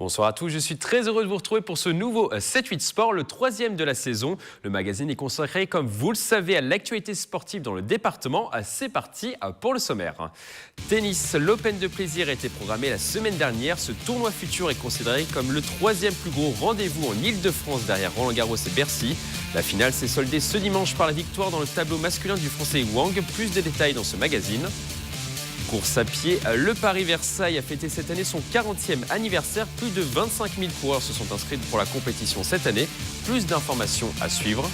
Bonsoir à tous, je suis très heureux de vous retrouver pour ce nouveau 7-8 Sport, le troisième de la saison. Le magazine est consacré, comme vous le savez, à l'actualité sportive dans le département. C'est parti pour le sommaire. Tennis, l'Open de plaisir a été programmé la semaine dernière. Ce tournoi futur est considéré comme le troisième plus gros rendez-vous en Ile-de-France derrière Roland-Garros et Bercy. La finale s'est soldée ce dimanche par la victoire dans le tableau masculin du Français Wang. Plus de détails dans ce magazine. Course à pied, le Paris-Versailles a fêté cette année son 40e anniversaire. Plus de 25 000 coureurs se sont inscrits pour la compétition cette année. Plus d'informations à suivre.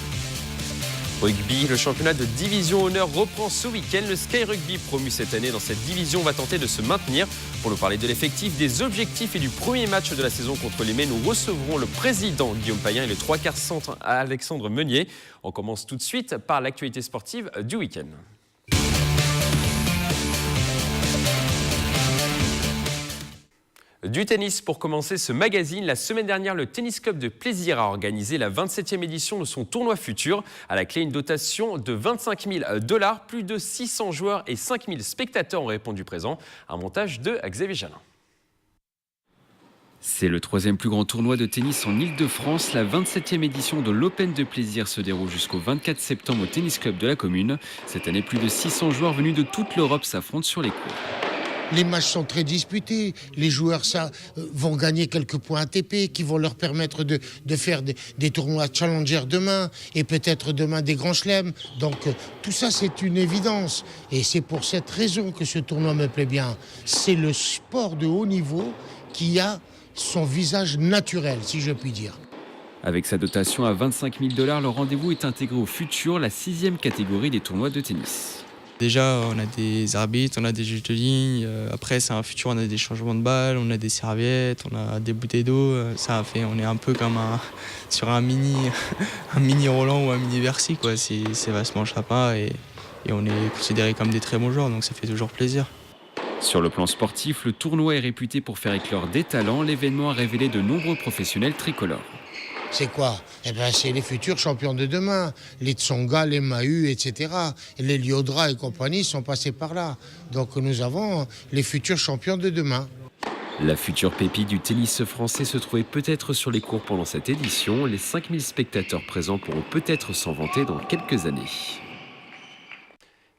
Rugby, le championnat de division honneur reprend ce week-end. Le Sky Rugby, promu cette année dans cette division, va tenter de se maintenir. Pour nous parler de l'effectif, des objectifs et du premier match de la saison contre les Mets, nous recevrons le président Guillaume Payen et le 3/4 centre Alexandre Meunier. On commence tout de suite par l'actualité sportive du week-end. Du tennis pour commencer ce magazine. La semaine dernière, le Tennis Club de plaisir a organisé la 27e édition de son tournoi futur. À la clé, une dotation de 25 000 $. Plus de 600 joueurs et 5 000 spectateurs ont répondu présent. Un montage de Xavier Jalin. C'est le troisième plus grand tournoi de tennis en Ile-de-France. La 27e édition de l'Open de plaisir se déroule jusqu'au 24 septembre au Tennis Club de la commune. Cette année, plus de 600 joueurs venus de toute l'Europe s'affrontent sur les courts. Les matchs sont très disputés. Les joueurs vont gagner quelques points ATP qui vont leur permettre de faire des tournois Challenger demain et peut-être demain des grands chelems. Donc tout ça, c'est une évidence. Et c'est pour cette raison que ce tournoi me plaît bien. C'est le sport de haut niveau qui a son visage naturel, si je puis dire. Avec sa dotation à 25 000 $, le rendez-vous est intégré au futur, la 6e catégorie des tournois de tennis. Déjà, on a des arbitres, on a des juges de ligne. Après, c'est un futur, on a des changements de balles, on a des serviettes, on a des bouteilles d'eau. On est un peu comme sur un mini Roland ou un mini Bercy, quoi. C'est vachement sympa et on est considérés comme des très bons joueurs, donc ça fait toujours plaisir. Sur le plan sportif, le tournoi est réputé pour faire éclore des talents. L'événement a révélé de nombreux professionnels tricolores. C'est quoi? C'est les futurs champions de demain. Les Tsonga, les Mahut, etc. Les Liodra et compagnie sont passés par là. Donc nous avons les futurs champions de demain. La future pépite du tennis français se trouvait peut-être sur les courts pendant cette édition. Les 5000 spectateurs présents pourront peut-être s'en vanter dans quelques années.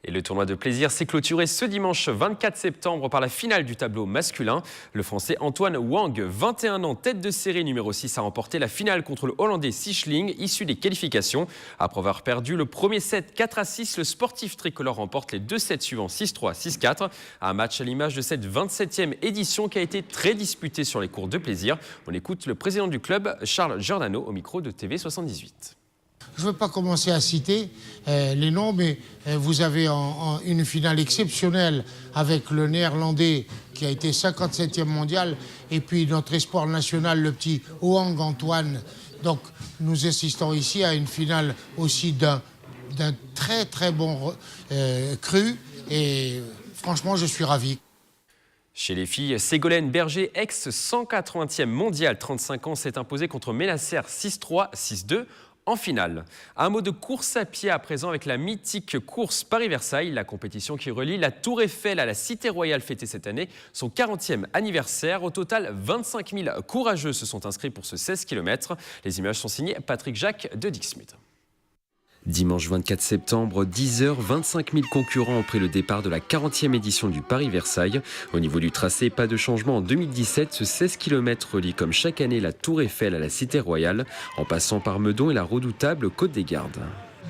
Et le tournoi de plaisir s'est clôturé ce dimanche 24 septembre par la finale du tableau masculin. Le Français Antoine Wang, 21 ans, tête de série numéro 6, a remporté la finale contre le Hollandais Sichling, issu des qualifications. Après avoir perdu le premier set 4-6, le sportif tricolore remporte les deux sets suivants 6-3, 6-4. Un match à l'image de cette 27e édition qui a été très disputée sur les cours de plaisir. On écoute le président du club, Charles Giordano, au micro de TV78. Je ne veux pas commencer à citer les noms, mais vous avez une finale exceptionnelle avec le Néerlandais qui a été 57e mondial et puis notre espoir national, le petit Wang Antoine. Donc nous assistons ici à une finale aussi d'un très très bon cru et franchement je suis ravi. Chez les filles, Ségolène Berger, ex-180e mondial, 35 ans, s'est imposée contre Ménacère 6-3, 6-2. En finale, un mot de course à pied à présent avec la mythique course Paris-Versailles, la compétition qui relie la Tour Eiffel à la Cité Royale fêtée cette année, son 40e anniversaire. Au total, 25 000 courageux se sont inscrits pour ce 16 km. Les images sont signées Patrick Jacques de Dixmude. Dimanche 24 septembre, 10h, 25 000 concurrents ont pris le départ de la 40e édition du Paris-Versailles. Au niveau du tracé, pas de changement en 2017. Ce 16 km relie comme chaque année la Tour Eiffel à la Cité Royale, en passant par Meudon et la redoutable Côte des Gardes.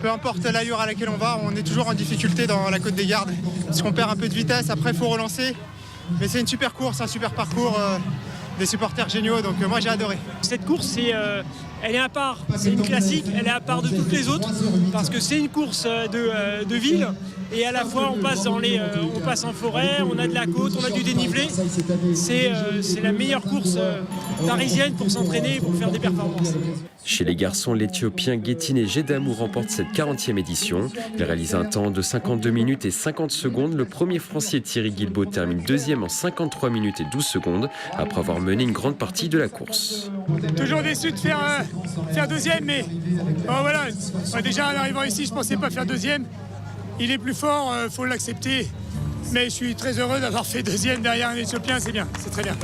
Peu importe l'allure à laquelle on va, on est toujours en difficulté dans la Côte des Gardes. Parce qu'on perd un peu de vitesse, après il faut relancer. Mais c'est une super course, un super parcours, des supporters géniaux, donc moi j'ai adoré. Cette course, elle est à part, c'est une classique, elle est à part de toutes les autres parce que c'est une course de ville et à la fois on passe en forêt, on a de la côte, on a du dénivelé. C'est la meilleure course parisienne pour s'entraîner et pour faire des performances. Chez les garçons, l'Éthiopien Getine Gedamou remporte cette 40e édition. Il réalise un temps de 52 minutes et 50 secondes. Le premier Français Thierry Guilbault termine deuxième en 53 minutes et 12 secondes après avoir mené une grande partie de la course. Toujours déçu de faire deuxième, mais voilà. Déjà en arrivant ici, je ne pensais pas faire deuxième. Il est plus fort, faut l'accepter. Mais je suis très heureux d'avoir fait deuxième derrière un Éthiopien, c'est bien, c'est très bien.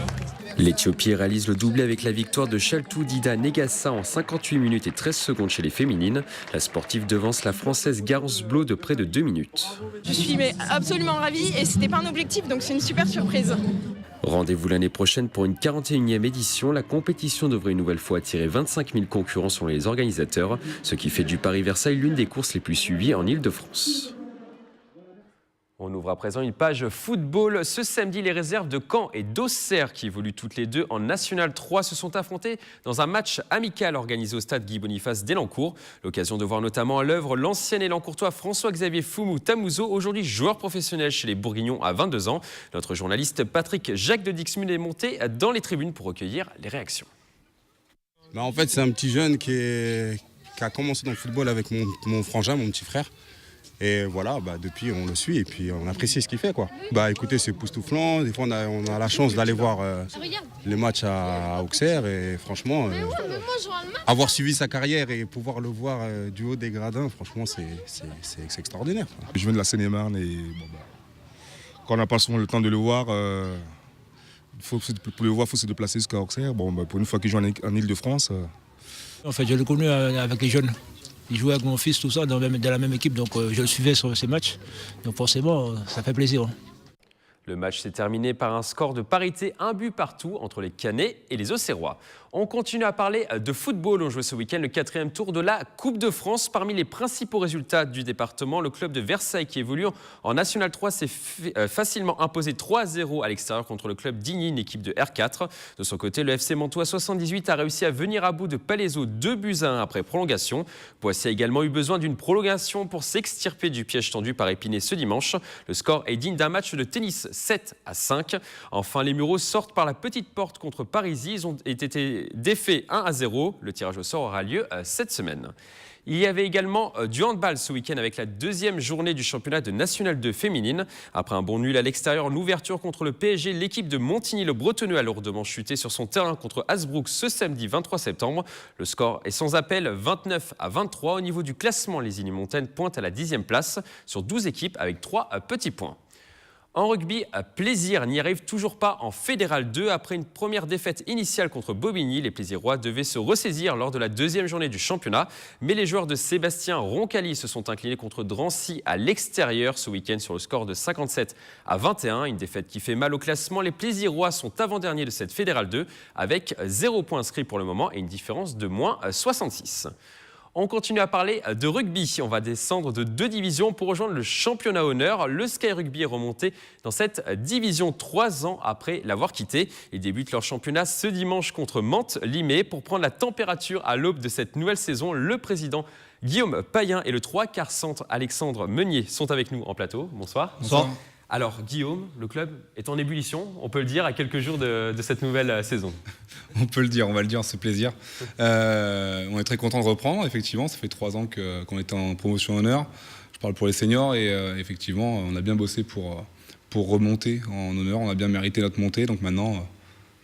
L'Éthiopie réalise le doublé avec la victoire de Shaltou Dida Negassa en 58 minutes et 13 secondes chez les féminines. La sportive devance la Française Garance Blo de près de 2 minutes. Je suis absolument ravie et c'était pas un objectif, donc c'est une super surprise. Rendez-vous l'année prochaine pour une 41e édition. La compétition devrait une nouvelle fois attirer 25 000 concurrents selon les organisateurs, ce qui fait du Paris-Versailles l'une des courses les plus suivies en Île-de-France. On ouvre à présent une page football. Ce samedi, les réserves de Caen et d'Auxerre, qui évoluent toutes les deux en National 3, se sont affrontées dans un match amical organisé au stade Guy-Boniface d'Elancourt. L'occasion de voir notamment à l'œuvre l'ancien élancourtois François-Xavier Foumou Tamouzo, aujourd'hui joueur professionnel chez les Bourguignons à 22 ans. Notre journaliste Patrick Jacques de Dixmude est monté dans les tribunes pour recueillir les réactions. En fait, c'est un petit jeune qui a commencé dans le football avec mon frangin, mon petit frère. Et voilà, depuis on le suit et puis on apprécie ce qu'il fait, quoi. Écoutez, c'est époustouflant. Des fois on a la chance d'aller voir les matchs à Auxerre et franchement, avoir suivi sa carrière et pouvoir le voir du haut des gradins, franchement c'est extraordinaire. Je viens de la Seine-et-Marne et quand on n'a pas souvent le temps de le voir, pour le voir, il faut se déplacer jusqu'à Auxerre. Pour une fois qu'il joue en Île-de-France. En fait, je l'ai connu avec les jeunes. Il jouait avec mon fils, tout ça, dans la même équipe, donc je le suivais sur ces matchs. Donc forcément, ça fait plaisir. Le match s'est terminé par un score de parité, 1 but partout entre les Canets et les Auxerrois. On continue à parler de football. On jouait ce week-end le 4e tour de la Coupe de France. Parmi les principaux résultats du département, le club de Versailles qui évolue en National 3 s'est facilement imposé 3-0 à l'extérieur contre le club d'Igny, une équipe de R4. De son côté, le FC Mantois 78 a réussi à venir à bout de Palaiseau 2-1 après prolongation. Poissy a également eu besoin d'une prolongation pour s'extirper du piège tendu par Épinay ce dimanche. Le score est digne d'un match de tennis 7-5. Enfin, les Mureaux sortent par la petite porte contre Parisis. Ils ont été défaits 1-0. Le tirage au sort aura lieu cette semaine. Il y avait également du handball ce week-end avec la 2e journée du championnat de National 2 féminine. Après un bon nul à l'extérieur en ouverture contre le PSG, l'équipe de Montigny-le-Bretonneux a lourdement chuté sur son terrain contre Hasbrook ce samedi 23 septembre. Le score est sans appel, 29-23. Au niveau du classement, les Illy-Montaigne pointent à la 10e place sur 12 équipes avec 3 petits points. En rugby, Plaisir n'y arrive toujours pas en Fédéral 2. Après une première défaite initiale contre Bobigny, les Plaisirois devaient se ressaisir lors de la 2e journée du championnat. Mais les joueurs de Sébastien Roncalli se sont inclinés contre Drancy à l'extérieur ce week-end sur le score de 57-21. Une défaite qui fait mal au classement. Les Plaisirois sont avant-derniers de cette Fédéral 2 avec 0 points inscrits pour le moment et une différence de moins 66. On continue à parler de rugby. On va descendre de 2 divisions pour rejoindre le championnat honneur. Le Sky Rugby est remonté dans cette division 3 ans après l'avoir quitté. Ils débutent leur championnat ce dimanche contre Mantes-Limay. Pour prendre la température à l'aube de cette nouvelle saison, le président Guillaume Payen et le 3/4 centre Alexandre Meunier sont avec nous en plateau. Bonsoir. Bonsoir. Alors Guillaume, le club est en ébullition, on peut le dire, à quelques jours de cette nouvelle saison. On peut le dire, on va le dire, c'est plaisir. On est très content de reprendre, effectivement, ça fait 3 ans qu'on était en promotion honneur. Je parle pour les seniors et effectivement, on a bien bossé pour remonter en honneur, on a bien mérité notre montée. Donc maintenant,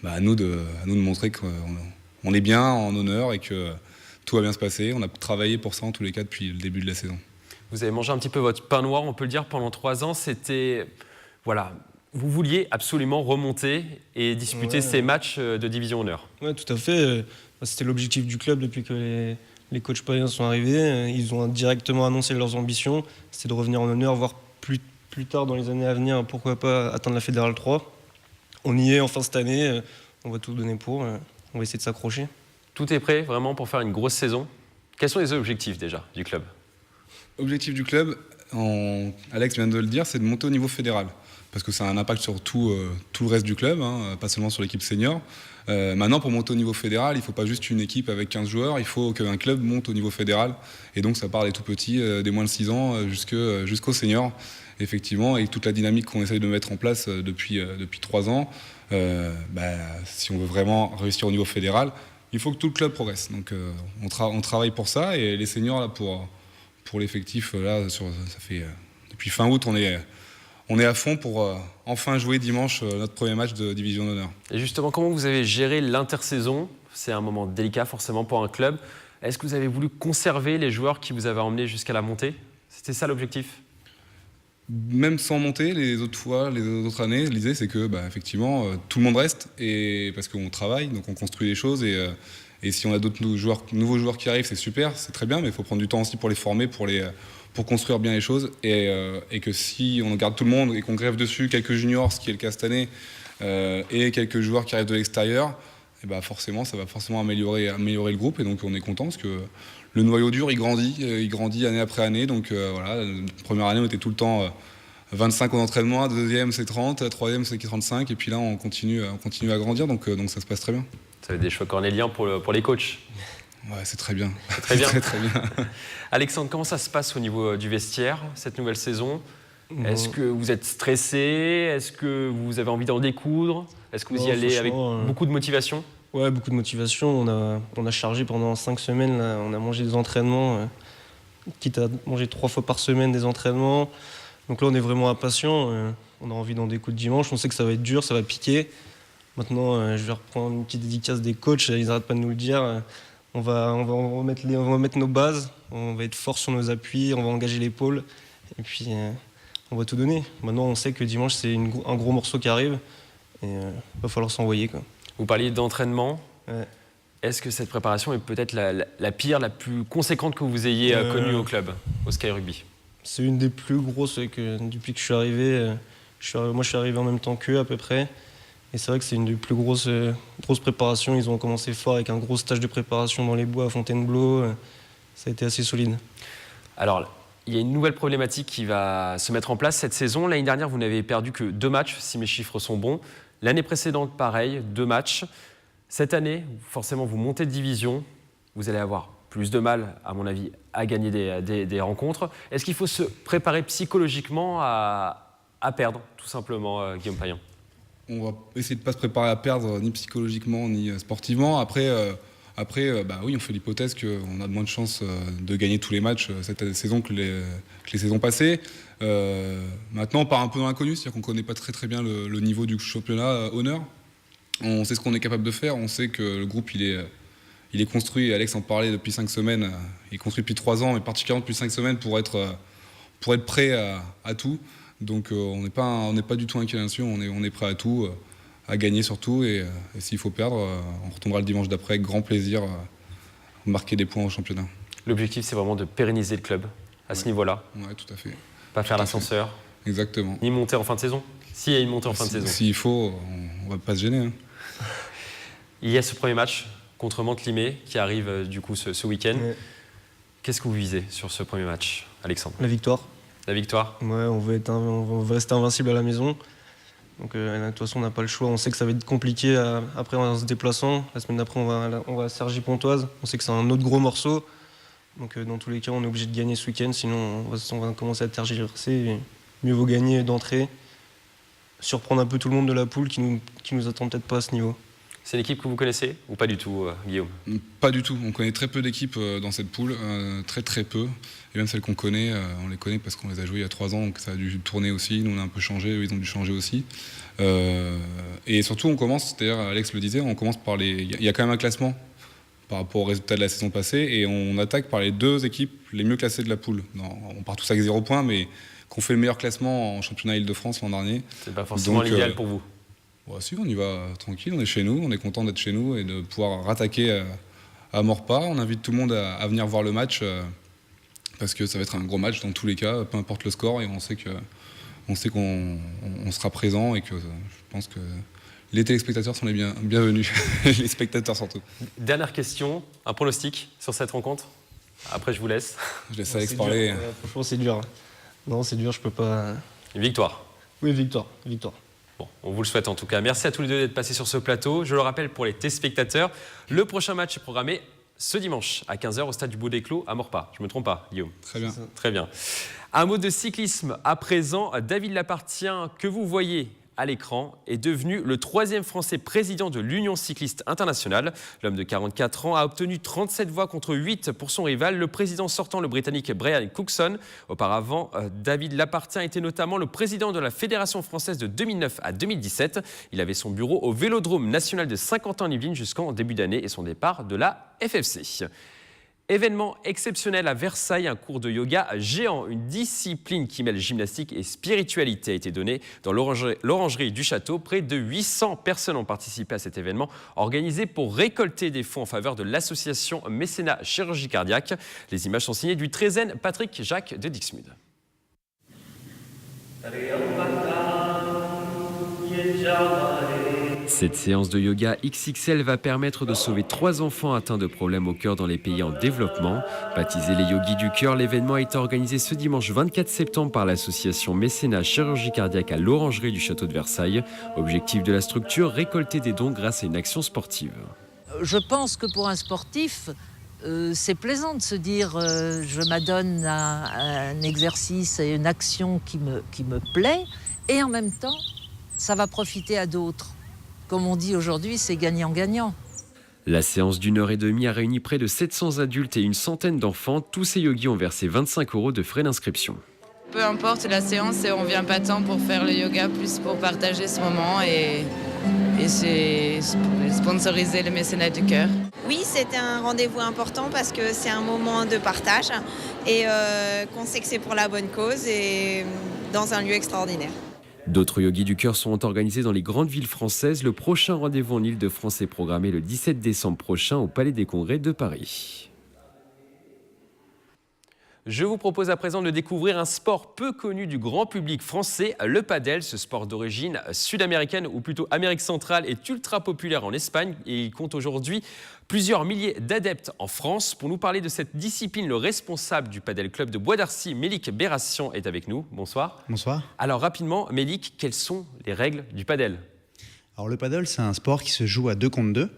à nous de montrer qu'on est bien en honneur et que tout va bien se passer. On a travaillé pour ça en tous les cas depuis le début de la saison. Vous avez mangé un petit peu votre pain noir, on peut le dire, pendant 3 ans. C'était, voilà, vous vouliez absolument remonter et disputer ces matchs de division honneur. Oui, tout à fait. C'était l'objectif du club depuis que les coachs païens sont arrivés. Ils ont directement annoncé leurs ambitions. C'était de revenir en honneur, voire plus tard dans les années à venir, pourquoi pas atteindre la Fédérale 3. On y est enfin cette année. On va tout donner pour. On va essayer de s'accrocher. Tout est prêt vraiment pour faire une grosse saison. Quels sont les objectifs déjà du club ? L'objectif du club, Alex vient de le dire, c'est de monter au niveau fédéral. Parce que ça a un impact sur tout le reste du club, pas seulement sur l'équipe senior. Maintenant, pour monter au niveau fédéral, il ne faut pas juste une équipe avec 15 joueurs, il faut qu'un club monte au niveau fédéral. Et donc ça part des tout petits, des moins de 6 ans jusqu'aux seniors. Effectivement, et toute la dynamique qu'on essaye de mettre en place depuis 3 ans, si on veut vraiment réussir au niveau fédéral, il faut que tout le club progresse. Donc on travaille pour ça et les seniors là, pour l'effectif, là, ça fait depuis fin août, on est à fond pour enfin jouer dimanche notre premier match de division d'honneur. Et justement, comment vous avez géré l'intersaison ? C'est un moment délicat forcément pour un club. Est-ce que vous avez voulu conserver les joueurs qui vous avaient emmené jusqu'à la montée ? C'était ça l'objectif ? même sans monter les autres années, l'idée c'est que effectivement tout le monde reste et parce qu'on travaille, donc on construit les choses et si on a d'autres nouveaux joueurs qui arrivent, c'est super, c'est très bien, mais il faut prendre du temps aussi pour les former, pour construire bien les choses et que si on garde tout le monde et qu'on greffe dessus quelques juniors, ce qui est le cas cette année, et quelques joueurs qui arrivent de l'extérieur, et forcément ça va forcément améliorer le groupe et donc on est content parce que le noyau dur il grandit année après année, donc voilà, la première année on était tout le temps 25 en entraînement, deuxième c'est 30, troisième c'est 35 et puis là on continue à grandir, donc ça se passe très bien. Ça va être des choix cornéliens pour les coachs. Ouais, c'est très bien. C'est très bien. très bien. Alexandre, comment ça se passe au niveau du vestiaire, cette nouvelle saison ? Est-ce que vous êtes stressé ? Est-ce que vous avez envie d'en découdre ? Est-ce que vous y allez avec beaucoup de motivation ? Ouais, beaucoup de motivation. On a chargé pendant 5 semaines, là, on a mangé des entraînements, quitte à manger 3 fois par semaine des entraînements. Donc là, on est vraiment impatient. On a envie d'en découdre dimanche. On sait que ça va être dur, ça va piquer. Maintenant, je vais reprendre une petite dédicace des coachs. Ils n'arrêtent pas de nous le dire. On va remettre nos bases. On va être fort sur nos appuis. On va engager l'épaule. Et puis, on va tout donner. Maintenant, on sait que dimanche, c'est un gros morceau qui arrive. Et va falloir s'envoyer, quoi. Vous parliez d'entraînement. Ouais. Est-ce que cette préparation est peut-être la pire, la plus conséquente que vous ayez connue au club, au Sky Rugby ? C'est une des plus grosses depuis que je suis arrivé. Moi, je suis arrivé en même temps qu'eux à peu près. Et c'est vrai que c'est une des plus grosses préparations. Ils ont commencé fort avec un gros stage de préparation dans les bois à Fontainebleau. Ça a été assez solide. Alors, il y a une nouvelle problématique qui va se mettre en place cette saison. L'année dernière, vous n'avez perdu que 2 matchs, si mes chiffres sont bons. L'année précédente, pareil, 2 matchs. Cette année, forcément, vous montez de division. Vous allez avoir plus de mal, à mon avis, à gagner des rencontres. Est-ce qu'il faut se préparer psychologiquement à perdre, tout simplement, Guillaume Payen ? On va essayer de ne pas se préparer à perdre, ni psychologiquement, ni sportivement. Après, oui, on fait l'hypothèse qu'on a de moins de chances de gagner tous les matchs cette saison que les saisons passées. Maintenant, on part un peu dans l'inconnu, c'est-à-dire qu'on ne connaît pas très très bien le niveau du championnat honneur. On sait ce qu'on est capable de faire, on sait que le groupe il est construit, Alex en parlait depuis 5 semaines, il est construit depuis 3 ans, et particulièrement depuis 5 semaines pour être prêt à tout. Donc on n'est pas du tout inquiet là-dessus, on est prêt à tout, à gagner surtout, et s'il faut perdre, on retournera le dimanche d'après avec grand plaisir, marquer des points au championnat. L'objectif, c'est vraiment de pérenniser le club à ce niveau-là. Oui, tout à fait. Pas faire l'ascenseur. Exactement. Ni monter en fin de saison. S'il y a une montée en fin de saison. S'il faut, on ne va pas se gêner. Hein. Il y a ce premier match contre Mantes-Limay qui arrive du coup ce week-end. Ouais. Qu'est-ce que vous visez sur ce premier match, Alexandre ? La victoire. La victoire ? Ouais, on veut rester invincible à la maison. Donc de toute façon, on n'a pas le choix. On sait que ça va être compliqué après en se déplaçant. La semaine d'après, on va à Cergy-Pontoise. On sait que c'est un autre gros morceau. Donc dans tous les cas, on est obligé de gagner ce week-end. Sinon, on va commencer à tergiverser. Mieux vaut gagner d'entrée. Surprendre un peu tout le monde de la poule qui nous attend peut-être pas à ce niveau. C'est une équipe que vous connaissez ou pas du tout, Guillaume ? Pas du tout. On connaît très peu d'équipes dans cette poule, très très peu. Et même celles qu'on connaît, on les connaît parce qu'on les a jouées il y a 3 ans, donc ça a dû tourner aussi. Nous, on a un peu changé, eux, ils ont dû changer aussi. Et surtout, on commence, c'est-à-dire, Alex le disait, on commence par il y a quand même un classement par rapport aux résultats de la saison passée, et on attaque par les 2 équipes les mieux classées de la poule. Non, on part tous avec 0 points, mais qu'on fait le meilleur classement en championnat Île-de-France l'an dernier. C'est pas forcément l'idéal pour vous. Si, on y va tranquille, on est chez nous, on est content d'être chez nous et de pouvoir rattaquer à Maurepas. On invite tout le monde à venir voir le match parce que ça va être un gros match dans tous les cas, peu importe le score, et on sait qu'on sera présent et que je pense que les téléspectateurs sont les bienvenus, les spectateurs surtout. Dernière question, un pronostic sur cette rencontre ? Après, je vous laisse. Je laisse Alex parler. Franchement, c'est dur. Non, c'est dur, je peux pas. Une victoire ? Oui, victoire. Bon, on vous le souhaite en tout cas. Merci à tous les 2 d'être passés sur ce plateau. Je le rappelle pour les téléspectateurs, le prochain match est programmé ce dimanche à 15h au stade du Bois-des-Clos à Maurepas. Je ne me trompe pas, Guillaume ? Très bien. Très bien. Un mot de cyclisme à présent. David Lapartien, que vous voyez à l'écran, est devenu le 3e Français président de l'Union cycliste internationale. L'homme de 44 ans a obtenu 37 voix contre 8 pour son rival, le président sortant, le Britannique Brian Cookson. Auparavant, David Lapartien était notamment le président de la Fédération française de 2009 à 2017. Il avait son bureau au Vélodrome national de Saint-Quentin-en-Yvelines jusqu'en début d'année et son départ de la FFC. Événement exceptionnel à Versailles, un cours de yoga géant, une discipline qui mêle gymnastique et spiritualité a été donnée dans l'orangerie du château. Près de 800 personnes ont participé à cet événement organisé pour récolter des fonds en faveur de l'association Mécénat Chirurgie Cardiaque. Les images sont signées du très zen Patrick Jacques de Dixmude. Cette séance de yoga XXL va permettre de sauver 3 enfants atteints de problèmes au cœur dans les pays en développement. Baptisé les Yogis du cœur, l'événement a été organisé ce dimanche 24 septembre par l'association Mécénat Chirurgie Cardiaque à l'Orangerie du Château de Versailles. Objectif de la structure, récolter des dons grâce à une action sportive. Je pense que pour un sportif, c'est plaisant de se dire je m'adonne à un exercice et une action qui me plaît, et en même temps, ça va profiter à d'autres. Comme on dit aujourd'hui, c'est gagnant-gagnant. La séance d'1h30 a réuni près de 700 adultes et une centaine d'enfants. Tous ces yogis ont versé 25 € de frais d'inscription. Peu importe la séance, on vient pas tant pour faire le yoga, plus pour partager ce moment et c'est sponsoriser le mécénat du cœur. Oui, c'est un rendez-vous important parce que c'est un moment de partage et qu'on sait que c'est pour la bonne cause et dans un lieu extraordinaire. D'autres yogis du cœur sont organisés dans les grandes villes françaises. Le prochain rendez-vous en Île-de-France est programmé le 17 décembre prochain au Palais des Congrès de Paris. Je vous propose à présent de découvrir un sport peu connu du grand public français, le padel. Ce sport d'origine sud-américaine ou plutôt Amérique centrale est ultra populaire en Espagne et il compte aujourd'hui plusieurs milliers d'adeptes en France. Pour nous parler de cette discipline, le responsable du Padel Club de Bois d'Arcy, Mélik Berassian, est avec nous. Bonsoir. Bonsoir. Alors rapidement, Mélik, quelles sont les règles du padel? Alors le padel, c'est un sport qui se joue à 2 contre 2.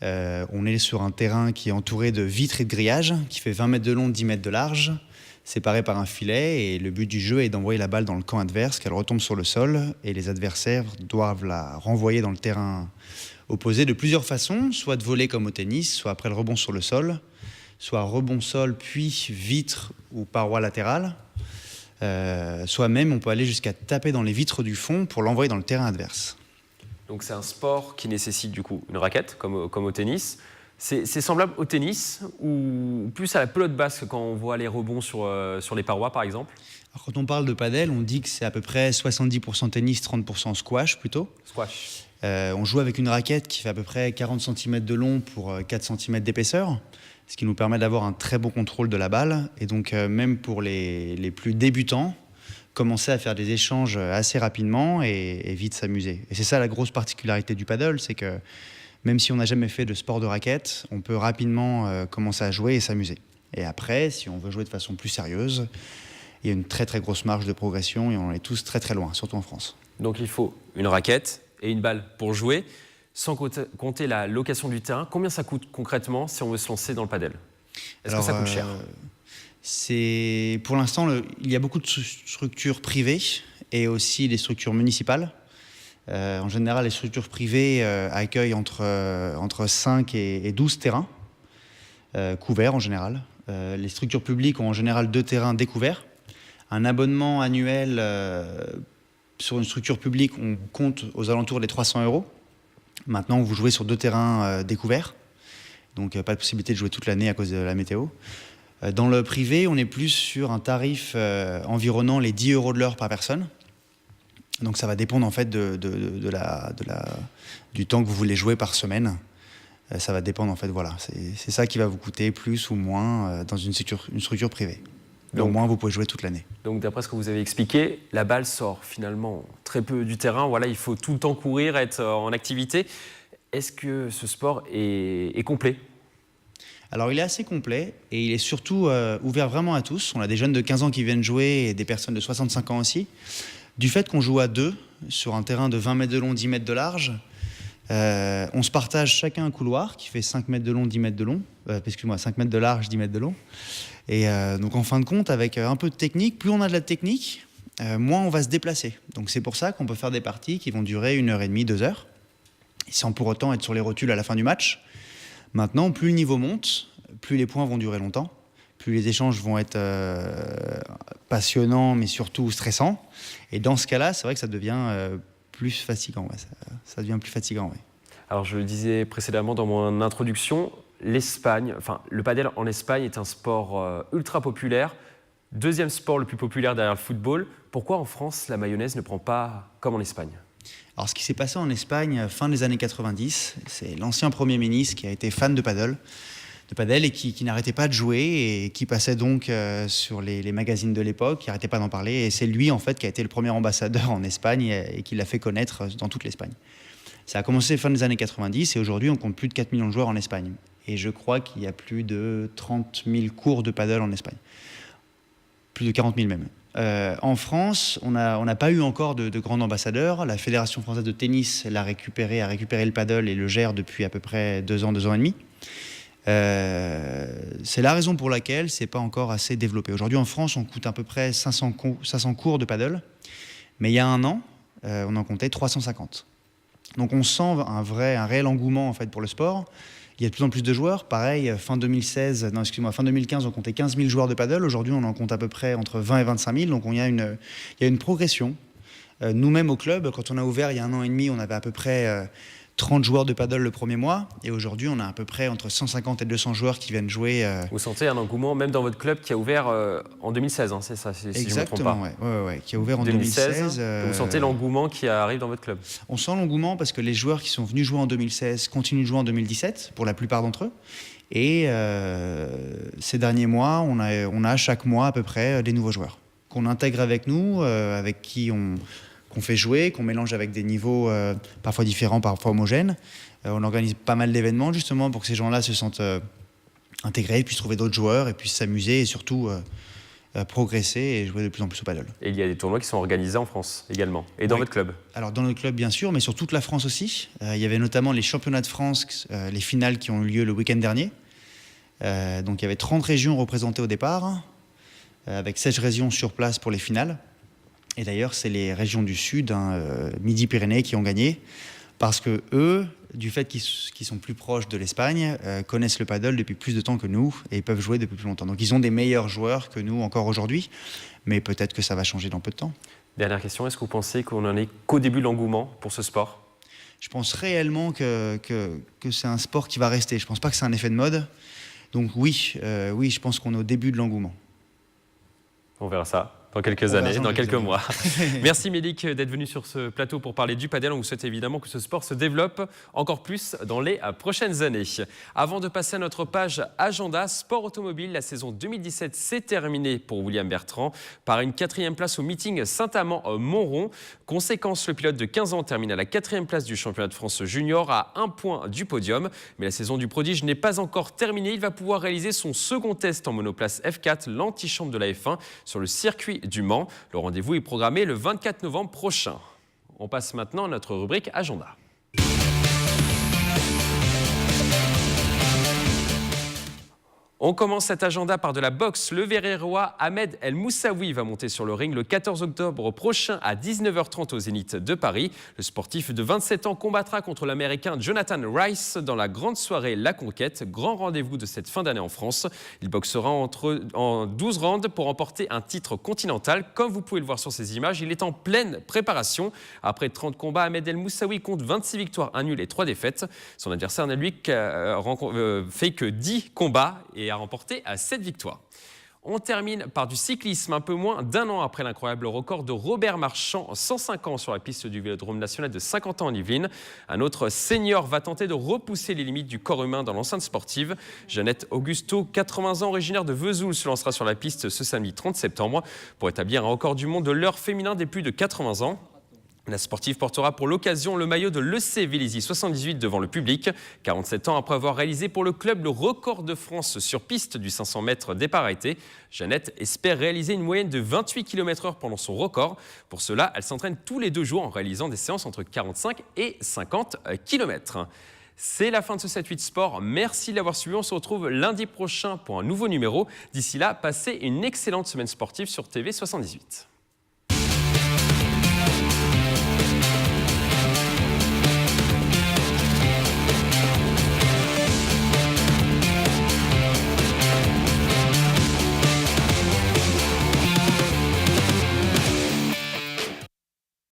On est sur un terrain qui est entouré de vitres et de grillages, qui fait 20 mètres de long, 10 mètres de large, séparé par un filet. Et le but du jeu est d'envoyer la balle dans le camp adverse, qu'elle retombe sur le sol. Et les adversaires doivent la renvoyer dans le terrain opposé de plusieurs façons, soit de voler comme au tennis, soit après le rebond sur le sol, soit rebond sol, puis vitre ou paroi latérale. Soit même, on peut aller jusqu'à taper dans les vitres du fond pour l'envoyer dans le terrain adverse. Donc c'est un sport qui nécessite du coup une raquette, comme au tennis. C'est semblable au tennis ou plus à la pelote basque quand on voit les rebonds sur les parois par exemple? Alors, quand on parle de padel, on dit que c'est à peu près 70% tennis, 30% squash plutôt. Squash. On joue avec une raquette qui fait à peu près 40 cm de long pour 4 cm d'épaisseur, ce qui nous permet d'avoir un très bon contrôle de la balle. Et donc même pour les plus débutants, commencer à faire des échanges assez rapidement et vite s'amuser. Et c'est ça la grosse particularité du paddle, c'est que même si on n'a jamais fait de sport de raquette, on peut rapidement commencer à jouer et s'amuser. Et après, si on veut jouer de façon plus sérieuse, il y a une très très grosse marge de progression et on est tous très très loin, surtout en France. Donc il faut une raquette et une balle pour jouer, sans compter la location du terrain. Combien ça coûte concrètement si on veut se lancer dans le paddle? Est-ce que ça coûte cher? Pour l'instant, il y a beaucoup de structures privées et aussi des structures municipales. En général, les structures privées accueillent entre 5 et 12 terrains couverts en général. Les structures publiques ont en général 2 terrains découverts. Un abonnement annuel sur une structure publique, on compte aux alentours des 300 €. Maintenant, vous jouez sur 2 terrains découverts, donc pas de possibilité de jouer toute l'année à cause de la météo. Dans le privé, on est plus sur un tarif environnant les 10 € de l'heure par personne. Donc ça va dépendre en fait du temps que vous voulez jouer par semaine. Ça va dépendre en fait, voilà. C'est ça qui va vous coûter plus ou moins dans une structure privée. Donc, au moins, vous pouvez jouer toute l'année. Donc d'après ce que vous avez expliqué, la balle sort finalement très peu du terrain. Voilà, il faut tout le temps courir, être en activité. Est-ce que ce sport est complet ? Alors il est assez complet et il est surtout ouvert vraiment à tous. On a des jeunes de 15 ans qui viennent jouer et des personnes de 65 ans aussi. Du fait qu'on joue à 2 sur un terrain de 20 mètres de long, 10 mètres de large, on se partage chacun un couloir qui fait 5 mètres de long, 10 mètres de long. 5 mètres de large, 10 mètres de long. Et donc en fin de compte, avec un peu de technique, plus on a de la technique, moins on va se déplacer. Donc c'est pour ça qu'on peut faire des parties qui vont durer 1h30, 2 heures, sans pour autant être sur les rotules à la fin du match. Maintenant, plus le niveau monte, plus les points vont durer longtemps, plus les échanges vont être passionnants, mais surtout stressants. Et dans ce cas-là, c'est vrai que ça devient plus fatigant. Ouais. Ça devient plus fatigant, oui. Alors, je le disais précédemment dans mon introduction, l'Espagne, enfin le padel en Espagne est un sport ultra populaire, deuxième sport le plus populaire derrière le football. Pourquoi en France la mayonnaise ne prend pas comme en Espagne ? Alors ce qui s'est passé en Espagne fin des années 90, c'est l'ancien Premier ministre qui a été fan de padel et qui n'arrêtait pas de jouer et qui passait donc sur les magazines de l'époque, qui n'arrêtait pas d'en parler. Et c'est lui en fait qui a été le premier ambassadeur en Espagne et qui l'a fait connaître dans toute l'Espagne. Ça a commencé fin des années 90 et aujourd'hui on compte plus de 4 millions de joueurs en Espagne. Et je crois qu'il y a plus de 30 000 cours de padel en Espagne. Plus de 40 000 même. En France, on n'a pas eu encore de grand ambassadeur. La Fédération française de tennis a récupéré le padel et le gère depuis à peu près 2 ans et demi. C'est la raison pour laquelle c'est pas encore assez développé. Aujourd'hui en France, on coûte à peu près 500 cours de padel, mais il y a un an, on en comptait 350. Donc on sent un réel engouement en fait pour le sport. Il y a de plus en plus de joueurs. Pareil, fin 2015, on comptait 15 000 joueurs de padel. Aujourd'hui, on en compte à peu près entre 20 et 25 000. Donc il y a une progression. Nous-mêmes au club, quand on a ouvert il y a 1 an et demi, on avait à peu près 30 joueurs de paddle le premier mois, et aujourd'hui on a à peu près entre 150 et 200 joueurs qui viennent jouer. Vous sentez un engouement même dans votre club qui a ouvert en 2016, hein, c'est ça, si exactement, je ne me trompe pas. Ouais, qui a ouvert en 2016. Vous sentez l'engouement qui arrive dans votre club? On sent l'engouement parce que les joueurs qui sont venus jouer en 2016 continuent de jouer en 2017, pour la plupart d'entre eux. Et ces derniers mois, on a chaque mois à peu près des nouveaux joueurs qu'on intègre avec nous, avec qui qu'on fait jouer, qu'on mélange avec des niveaux parfois différents, parfois homogènes. On organise pas mal d'événements justement pour que ces gens-là se sentent intégrés, puissent trouver d'autres joueurs et puissent s'amuser et surtout progresser et jouer de plus en plus au paddle. Et il y a des tournois qui sont organisés en France également, et dans votre club? Alors dans notre club bien sûr, mais sur toute la France aussi. Il y avait notamment les championnats de France, les finales qui ont eu lieu le week-end dernier. Donc il y avait 30 régions représentées au départ, avec 16 régions sur place pour les finales. Et d'ailleurs, c'est les régions du Sud, Midi-Pyrénées, qui ont gagné, parce que eux, du fait qu'ils sont plus proches de l'Espagne, connaissent le paddle depuis plus de temps que nous et peuvent jouer depuis plus longtemps. Donc ils ont des meilleurs joueurs que nous encore aujourd'hui, mais peut-être que ça va changer dans peu de temps. Dernière question, est-ce que vous pensez qu'on n'en est qu'au début de l'engouement pour ce sport? Je pense réellement que c'est un sport qui va rester. Je ne pense pas que c'est un effet de mode. Donc oui, je pense qu'on est au début de l'engouement. On verra ça dans quelques années, dans quelques mois. Merci Mélik d'être venu sur ce plateau pour parler du padel. On vous souhaite évidemment que ce sport se développe encore plus dans les prochaines années. Avant de passer à notre page agenda sport automobile, la saison 2017 s'est terminée pour William Bertrand par une 4e place au meeting Saint-Amand-Montrond. Conséquence, le pilote de 15 ans termine à la 4e place du championnat de France junior à 1 point du podium. Mais la saison du prodige n'est pas encore terminée. Il va pouvoir réaliser son second test en monoplace F4, l'antichambre de la F1, sur le circuit du Mans. Le rendez-vous est programmé le 24 novembre prochain. On passe maintenant à notre rubrique Agenda. On commence cet agenda par de la boxe. Le Verrérois Ahmed El Moussaoui va monter sur le ring le 14 octobre prochain à 19h30 au Zénith de Paris. Le sportif de 27 ans combattra contre l'Américain Jonathan Rice dans la grande soirée La Conquête, grand rendez-vous de cette fin d'année en France. Il boxera en 12 rounds pour remporter un titre continental. Comme vous pouvez le voir sur ces images, il est en pleine préparation. Après 30 combats, Ahmed El Moussaoui compte 26 victoires, 1 nul et 3 défaites. Son adversaire n'a lui fait que 10 combats et a remporté à 7 victoires. On termine par du cyclisme. Un peu moins d'1 an après l'incroyable record de Robert Marchand, 105 ans sur la piste du Vélodrome national de Saint-Quentin en Yvelines. Un autre senior va tenter de repousser les limites du corps humain dans l'enceinte sportive. Jeannette Augusto, 80 ans, originaire de Vesoul, se lancera sur la piste ce samedi 30 septembre pour établir un record du monde de l'heure féminin des plus de 80 ans. La sportive portera pour l'occasion le maillot de l'EC Vélizy 78 devant le public. 47 ans après avoir réalisé pour le club le record de France sur piste du 500 mètres départ arrêté, Jeannette espère réaliser une moyenne de 28 km/h pendant son record. Pour cela, elle s'entraîne tous les 2 jours en réalisant des séances entre 45 et 50 km. C'est la fin de ce 7-8 Sport. Merci de l'avoir suivi. On se retrouve lundi prochain pour un nouveau numéro. D'ici là, passez une excellente semaine sportive sur TV78.